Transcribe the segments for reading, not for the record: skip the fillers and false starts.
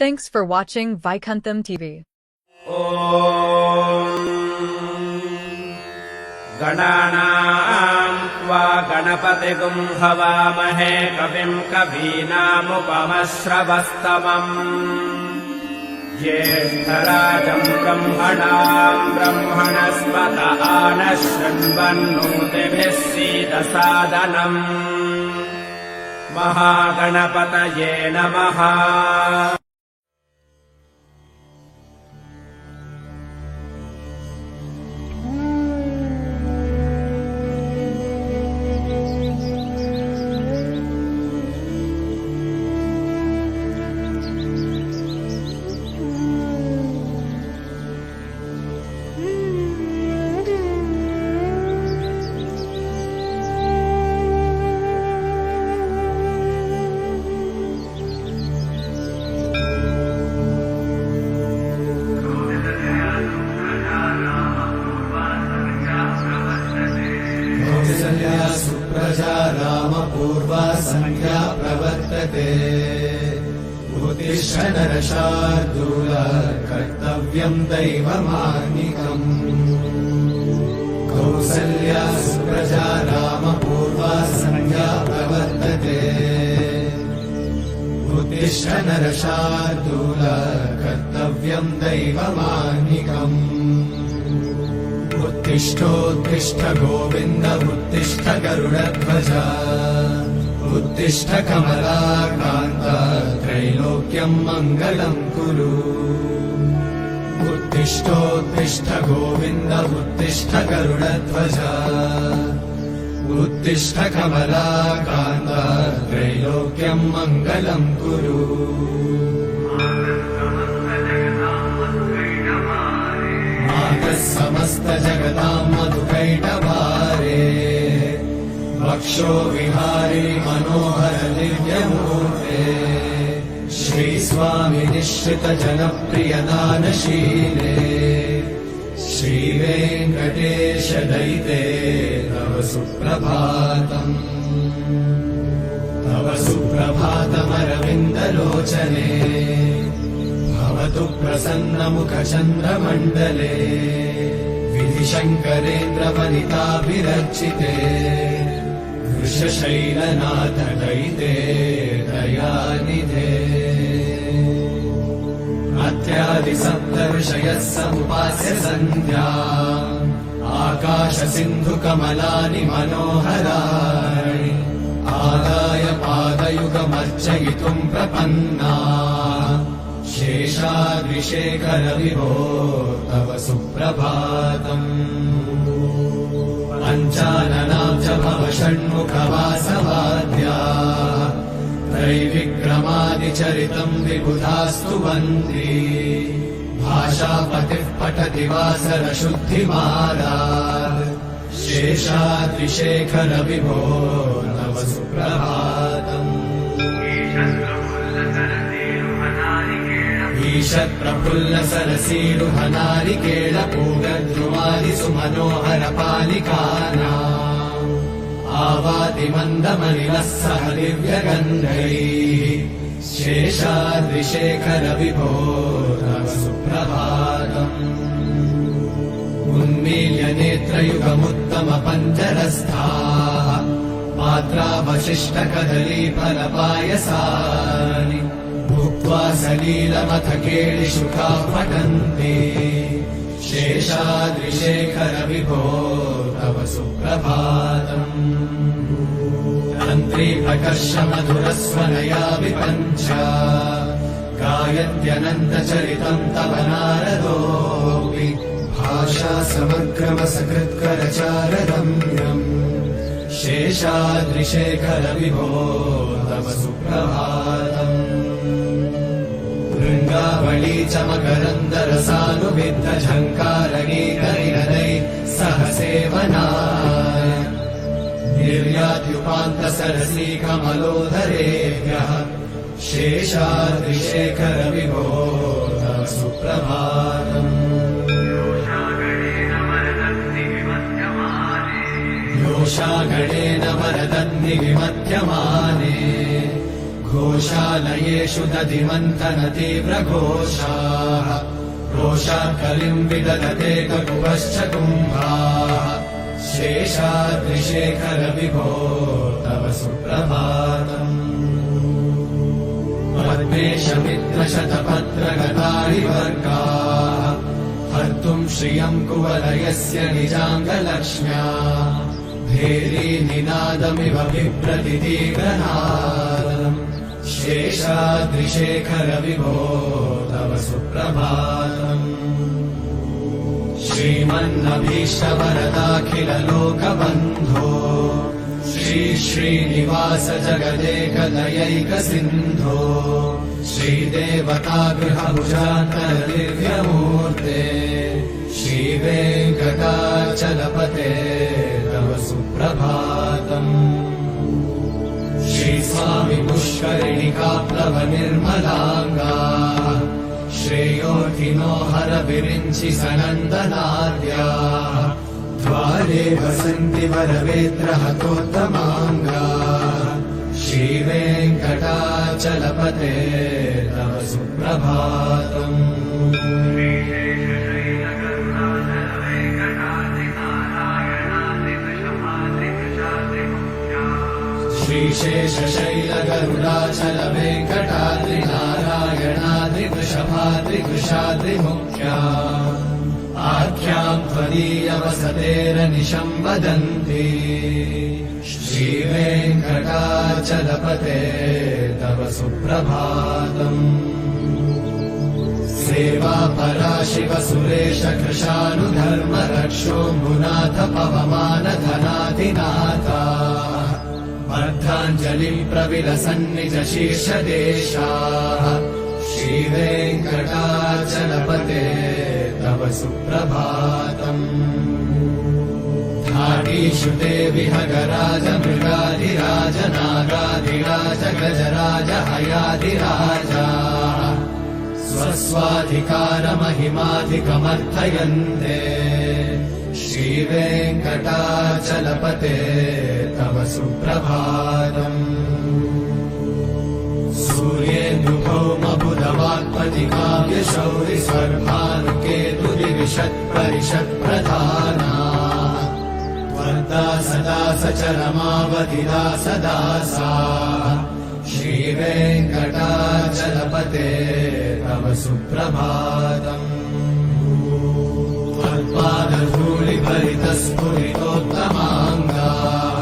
Thanks for watching Vaikuntham TV. गणानाम् त्वा गणपतिगुम् हवामहे कविम् कवीनामुपमश्रवस्तमम् ज्येष्ठराजम् ब्रह्मणाम् ब्रह्मणस्पत आनः शृण्वन्नोतिभिः सीदसादनम् महागणपतये नमः। सुप्रजा रामपूर्वा संख्या प्रवर्तते उत्तिष्ठ नरशार्दूल कर्तव्यम् दैवमान्निकम्। कौसल्या सुप्रजा रामपूर्वा संख्या प्रवर्तते उत्तिष्ठ नरशार्दूल कर्तव्यम् दैवमान्निकम्। उत्तिष्ठोत्तिष्ठ गोविन्द उत्तिष्ठ गरुडध्वज उत्तिष्ठ कमलाकान्त त्रैलोक्यम् मङ्गलम् कुरु। उत्तिष्ठोत्तिष्ठ गोविन्द उत्तिष्ठ गरुडध्वज उत्तिष्ठ कमलाकान्त त्रैलोक्यम् मङ्गलम् कुरु। समस्त जगताम् मधुकैटभारे वक्षो विहारी मनोहर दिव्यमूर्ते श्रीस्वामि निश्चित जनप्रिय दानशीले श्रीवेङ्कटेश दयिते तव सुप्रभातम्। तव सुप्रभातमरविन्दलोचने भवतु प्रसन्नमुखचन्द्रमण्डले विधिशङ्करेन्द्रवनिताभिरचिते वृषशैलनाथ दयिते दयानिधे। अत्यादिसप्तऋषयः समुपास्य सन्ध्या आकाशसिन्धुकमलानि मनोहराणि आदाय पादयुगमर्चयितुम् प्रपन्ना शेषाद्रिशेखर विभो तव सुप्रभातम्। पञ्चाननाम् च भव षण्मुखवासवाद्या त्रैविक्रमादिचरितम् विबुधास्तु वन्ति भाषापतिः पठति वासरशुद्धिमारात् शेषाद्रिशेखर विभो तव सुप्रभातम्। ईषत्प्रफुल्ल सरसीरुह नारिकेळ पूगद्रुमादि सुमनोहर पालिकानाम् आवाति मन्दमनिलः सह दिव्यगन्धैः शेषाद्रिशेखर विभो तव सुप्रभातम्। उन्मील्य नेत्रयुगमुत्तम पञ्जरस्थाः पात्रावशिष्ट कदलीफलपायसानि भुक्त्वा सलीलमथ केलिशुकाः पठन्ति शेषाद्रिशेखर विभो तव सुप्रभातम्। तन्त्री प्रकर्ष मधुरस्वनया विपञ्च गायत्यनन्तचरितम् तव नारदोऽपि भाषा समग्रमसकृत्करचाररम्यम् शेषाद्रिशेखर विभो तव सुप्रभातम्। वृङ्गावली च मकरन्दरसानुविद्ध झङ्कारगीतनिनदै सह सेवनाय निर्यात्युपान्तसरसी कमलोदरेभ्यः शेषाद्रिशेखर विभो तव सुप्रभातम्। योषागणेन वरदन्नि विमध्यमाने घोषालयेषु दधिमन्तन तीव्रघोषाः रोषात् कलिम् विदधते ककुभश्च कुम्भाः शेषाद्रिशेखर विभो तव सुप्रभातम् पद्मेशमित्रशतपत्रगतारिवर्गाः हर्तुम् श्रियम् कुवलयस्य निजाङ्गलक्ष्म्या भेरीनिनादमिव बिभ्रतितीव्रनादम् शेषाद्रिशेखर विभो तव सुप्रभातम् श्रीमन्नभीष्टवरदाखिललोकबन्धो श्रीनिवास जगदेकदयैकसिन्धो श्रीदेवतागृहभुजान्तरदिव्यमूर्ते श्रीवेङ्कटाचलपते तव सुप्रभातम् श्रीस्वामि पुष्करिणिकाप्लवनिर्मलाङ्गाः श्रेयोर्थिनो हरविरिञ्चि सनन्दनाद्याः द्वारे वसन्ति वरवेत्रहतोत्तमाङ्गाः श्रीवेङ्कटाचलपते तव सुप्रभातम् श्रीशेषशैलगरुडाचल वेङ्कटाद्रिनारायणाद्रिवृषभाद्रिवृषाद्रिमुख्या आख्याम् त्वदीयवसतेरनिशम् वदन्ति श्रीवेङ्कटाचलपते तव सुप्रभातम् सेवा पराशिव सुरेश कृशानुधर्म रक्षोऽम्बुनाथ पवमानधनाधिनाथा अर्धाञ्जलिम् प्रविलसन्निज शीर्षदेशाः श्रीवेङ्कटाचलपते तव सुप्रभातम् धाटीषु ते विहगराज मृगाधिराज नागाधिराज गजराज हयाधिराजाः स्वस्वाधिकारमहिमाधिकमर्थयन्ते श्रीवेङ्कटाचलपते तव सुप्रभातम् सूर्येन्दुभौमबुधवाक्पतिकाव्यशौरि स्वर्भानुकेतुदिविशत्परिषत्प्रधानाः वर्धा सदा सचरमावधिदा सदा सा श्रीवेङ्कटाचलपते तव सुप्रभातम् त्वत्पादधूलिभरितस्फुरितोत्तमाङ्गाः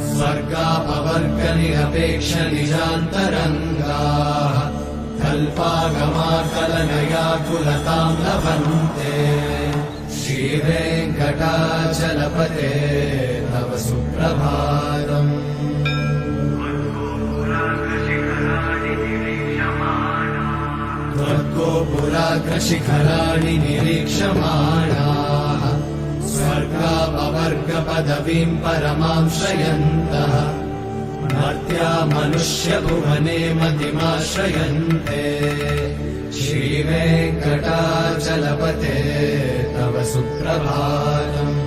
स्वर्गापवर्गनिरपेक्ष निजान्तरङ्गाः कल्पागमाकलनयाकुलताम् लभन्ते श्रीवेङ्कटाचलपते तव सुप्रभातम् त्वद्गोपुराग्रशिखराणि निरीक्षमाणाः स्वर्गापवर्गपदवीम् परमाम् श्रयन्तः मर्त्या मनुष्यभुवने मतिमाश्रयन्ते श्रीवेङ्कटाचलपते तव सुप्रभातम्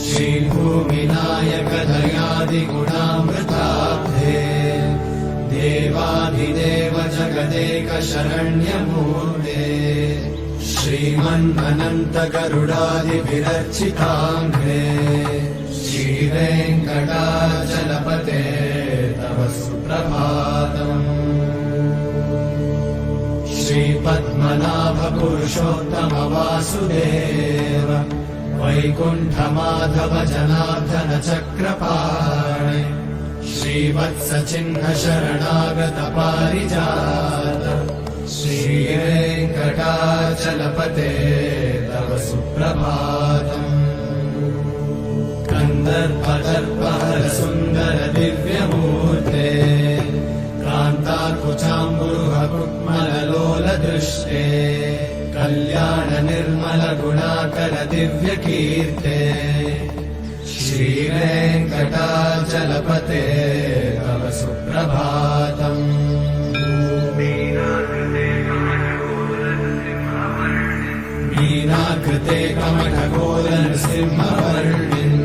श्रीभूमिनायकदयादिगुणामृताब्धे देवाधिदेव जगदेक शरण्यमूर्ते श्रीमन्नन्तगरुडादिभिरर्चिताङ्घ्रे श्रीवेङ्कटाचलपते तव सुप्रभातम् श्रीपद्मनाभ पुरुषोत्तम वासुदेव वैकुण्ठमाधव जनार्दन चक्रपाणि श्रीवत्सचिह्न शरणागत पारिजात श्रीवेङ्कटाचलपते तव सुप्रभातम् कन्दर्पदर्पहर सुन्दर दिव्यमूर्ते कान्ताकुचाम्बुरुहकुट्मललोलदृष्टे कल्याण निर्मल गुणाकर दिव्यकीर्ते श्रीवेङ्कटाचलपते तव सुप्रभातम् मीनाकृते कमठगोलनृसिंहवर्णिन्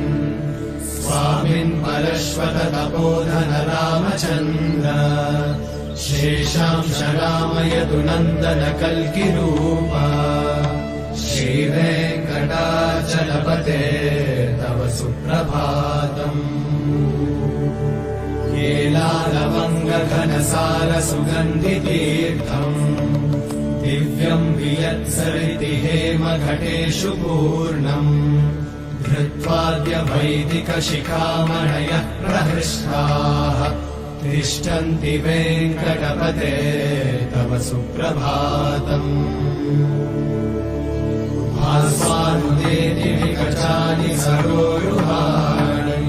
स्वामिन् परश शाश्वत तपोधन रामचन्द्र शेषांश रामयतु नन्दन कल्किरूपा श्रीवेङ्कटाचलपते तव सुप्रभातम् केलालवङ्गघनसार सुगन्धितीर्थम् दिव्यम् वियत्सरिति हेमघटेषु पूर्णम् धृत्वाद्य वैदिकशिखामणयः प्रहृष्टाः तिष्ठन्ति वेङ्कटपते तव सुप्रभातम् भास्वानुदेति विकटानि सरोरुहाणि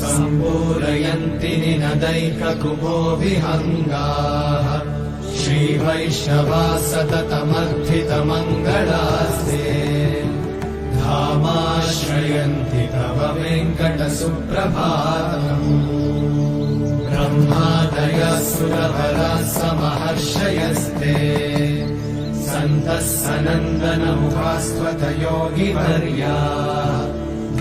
सम्पूरयन्ति निनदैककुपो विहङ्गाः श्रीवैष्णवाः सततमर्थितमङ्गलास्ते धामाश्रयन्ति तव वेङ्कटसुप्रभातम् ब्रह्मादयः सुरवराः समहर्षयस्ते सन्तः सनन्दनमुखास्त्वत योगिवर्याः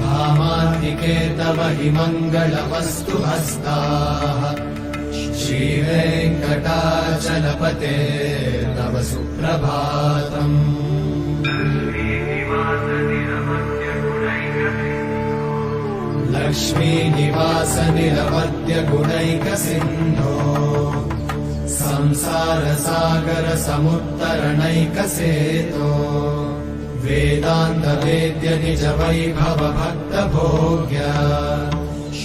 धामान्तिके तव हि मङ्गलवस्तु हस्ताः श्रीवेङ्कटाचलपते तव सुप्रभातम् लक्ष्मीनिवास निरवद्य गुणैकसिन्धो संसारसागर समुत्तरणैकसेतो वेदान्तवेद्य निज वैभव भक्तभोग्य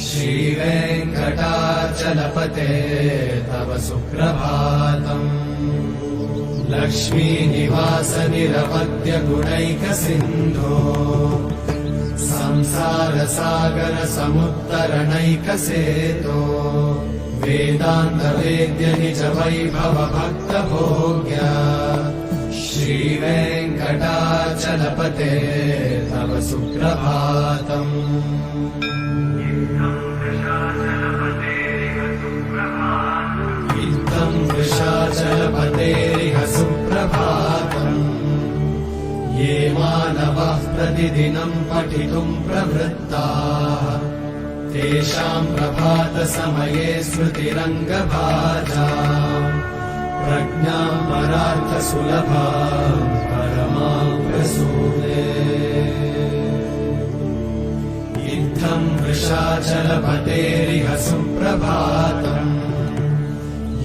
श्रीवेङ्कटाचलपते तव सुप्रभातम् लक्ष्मीनिवास निरवद्य गुणैकसिन्धो संसारसागर समुत्तरणैकसेतो वेदान्तवेद्य निज वैभव भक्तभोग्य श्रीवेङ्कटाचलपते तव सुप्रभातम् इत्थम् वृषाचलपतेरिह सुप्रभातम् ये मानवाः प्रतिदिनम् पठितुम् प्रवृत्ताः तेषाम् प्रभातसमये स्मृतिरङ्गभाजाम् प्रज्ञाम् परार्थसुलभाम् परमाम् प्रसूते इत्थम् वृषाचलपतेरिह सुप्रभातम्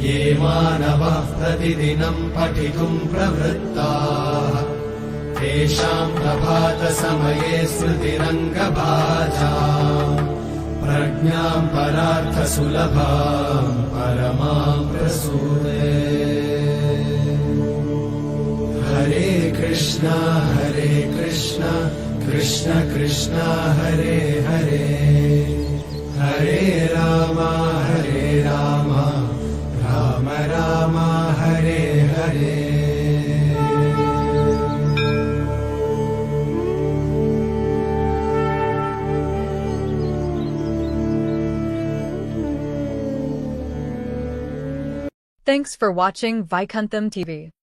ये मानवाः प्रतिदिनम् पठितुम् प्रवृत्ताः तेषाम् प्रभातसमये स्मृतिरङ्गभाजाम् प्रज्ञाम् परार्थसुलभाम् परमाम् प्रसूते हरे Krishna Krishna Krishna Hare Hare Hare Ram Ram Ram Hare Hare Thanks for watching Vaikuntham TV.